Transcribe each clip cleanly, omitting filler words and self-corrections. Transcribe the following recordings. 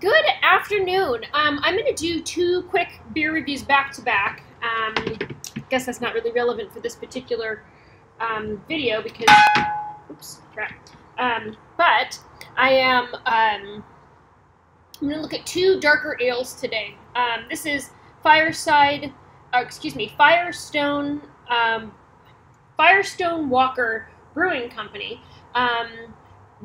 Good afternoon. I'm going to do two quick beer reviews back to back. I guess that's not really relevant for this particular video because, oops, crap. But I am, I'm going to look at two darker ales today. This is Firestone Walker Brewing Company.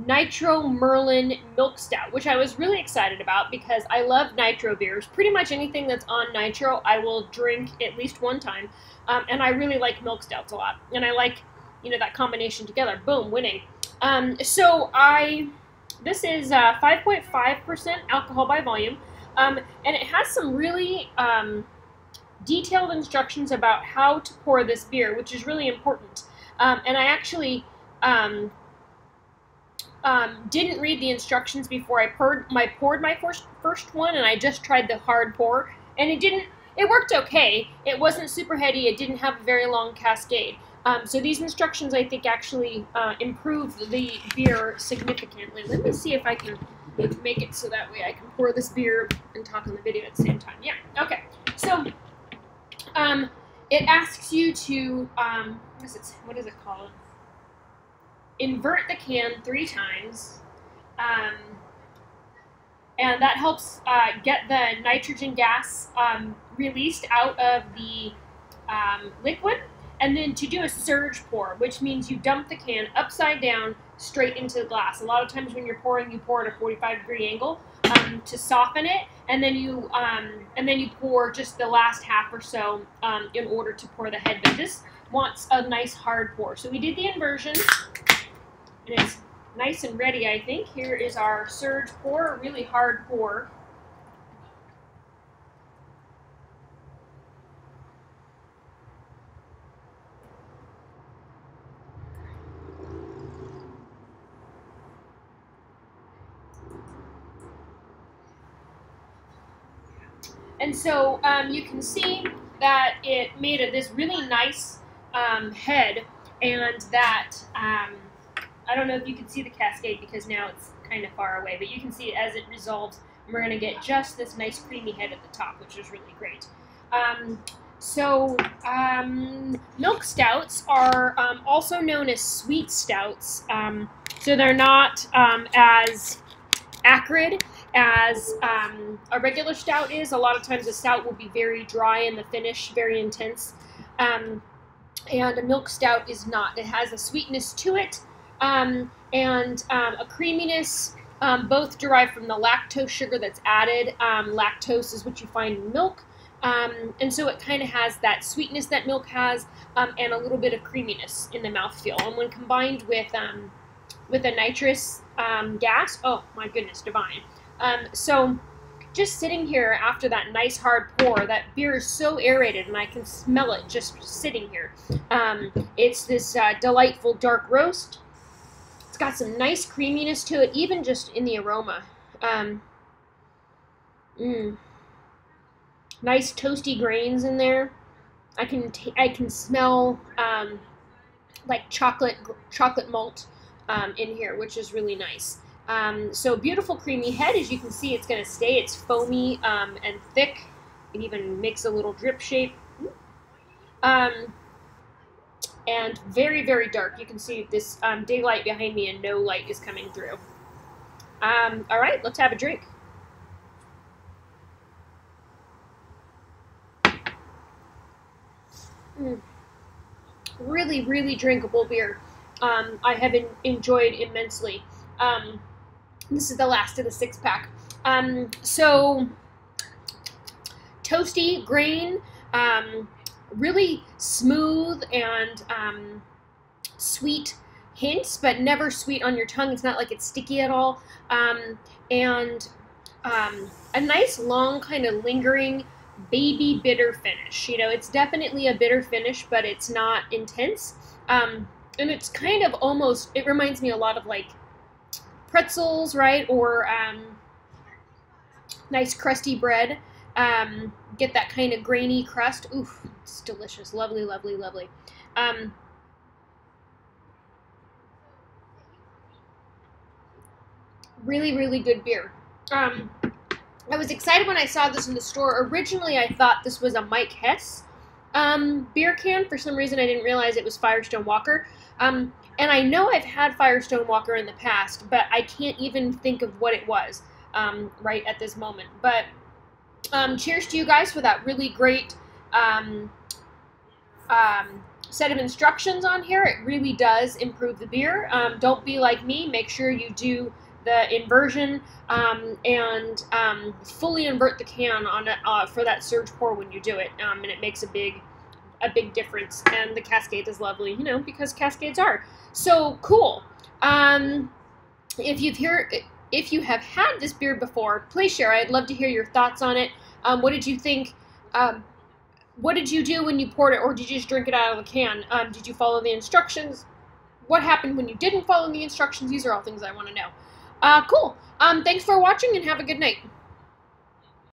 Nitro Merlin Milk Stout, which I was really excited about because I love nitro beers. Pretty much anything that's on nitro, I will drink at least one time, and I really like milk stouts a lot, and I like, that combination together. Boom, winning. This is 5.5% alcohol by volume, and it has some really detailed instructions about how to pour this beer, which is really important. And I actually didn't read the instructions before I poured my first one, and I just tried the hard pour, and it worked okay. It wasn't super heady. It didn't have a very long cascade. So these instructions, I think, actually improved the beer significantly. Let me see if I can make it so that way I can pour this beer and talk on the video at the same time. Yeah, okay. So it asks you to, what is it called? Invert the can 3 times, and that helps get the nitrogen gas released out of the liquid, and then to do a surge pour, which means you dump the can upside down straight into the glass. A lot of times when you're pouring, you pour at a 45-degree angle to soften it, and then you pour just the last half or so in order to pour the head. But this wants a nice hard pour. So we did the inversion. And it's nice and ready, I think. Here is our surge pour, a really hard pour. And so you can see that it made this really nice head, and that I don't know if you can see the cascade because now it's kind of far away, but you can see it as it resolves, and we're going to get just this nice creamy head at the top, which is really great. Milk stouts are also known as sweet stouts, so they're not as acrid as a regular stout is. A lot of times a stout will be very dry and the finish very intense, and a milk stout is not. It has a sweetness to it, and a creaminess, both derived from the lactose sugar that's added. Lactose is what you find in milk, and so it kind of has that sweetness that milk has, and a little bit of creaminess in the mouthfeel. And when combined with a nitrous gas, oh my goodness, divine. So just sitting here after that nice hard pour, that beer is so aerated, and I can smell it just sitting here. It's this delightful dark roast. It's got some nice creaminess to it, even just in the aroma. Nice toasty grains in there. I can smell like chocolate malt in here, which is really nice. So beautiful creamy head. As you can see, it's going to stay. It's foamy and thick. It even makes a little drip shape. And very, very dark. You can see this daylight behind me and no light is coming through. All right, let's have a drink. Really, really drinkable beer. I have enjoyed immensely. This is the last of the 6-pack. So toasty grain, really smooth and sweet hints, but never sweet on your tongue. It's not like it's sticky at all. And a nice long kind of lingering baby bitter finish. It's definitely a bitter finish, but it's not intense. And it's kind of almost, it reminds me a lot of like pretzels, right? Or nice crusty bread. Get that kind of grainy crust. Oof, it's delicious. Lovely, lovely, lovely. Really, really good beer. I was excited when I saw this in the store. Originally, I thought this was a Mike Hess beer can. For some reason, I didn't realize it was Firestone Walker. And I know I've had Firestone Walker in the past, but I can't even think of what it was right at this moment. But cheers to you guys for that really great set of instructions on here. It really does improve the beer. Don't be like me. Make sure you do the inversion and fully invert the can on for that surge pour when you do it, and it makes a big difference. And the Cascade is lovely, you know, because Cascades are so cool. If you have had this beer before, please share. I'd love to hear your thoughts on it. What did you think? What did you do when you poured it, or did you just drink it out of the can? Did you follow the instructions? What happened when you didn't follow the instructions? These are all things I want to know. Cool. Thanks for watching and have a good night.